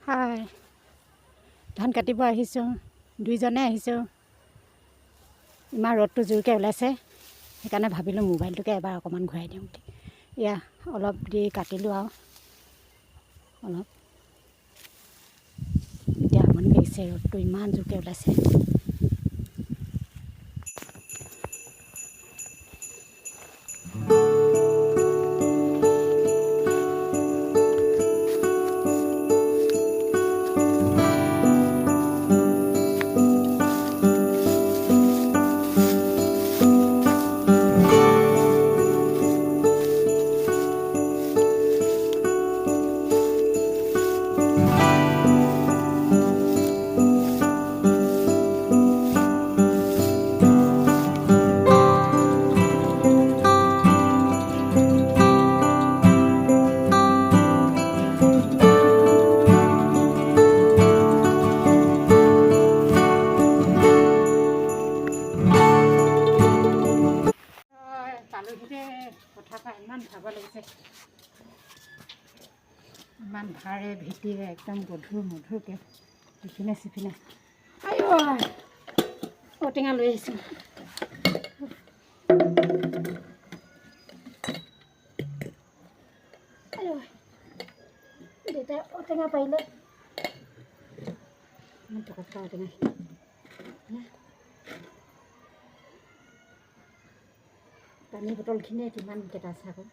হাই, ধান কাটিব আহিছোঁ, দুইজনে আহিছোঁ। ইমান ৰ'দটো জোৰকৈ ওলাইছে, সেইকাৰণে ভাবিলোঁ মোবাইলটোকে এবাৰ অকণমান ঘূৰাই দিওঁ বুলি। এয়া অলপ দি কাটিলোঁ আৰু অলপ। এতিয়া আমনি লাগিছে, ৰ'দটো ইমান জোৰকৈ ওলাইছে। পালোহিতে কথা পাই ইমান ভাগৰ লাগিছে, ইমান ভাৰে ভেটিৰে একদম গধুৰ মধুৰকৈ ইপিনে সিপিনে। আইঅ ঔটেঙা লৈ আহিছোঁ। আইঅ দেউতাই ঔটেঙা পাৰিলে, ইমান টকা টকা ঔটেঙা। পানী বটলখিনিয়ে কিমান কেইটা আছে আকৌ।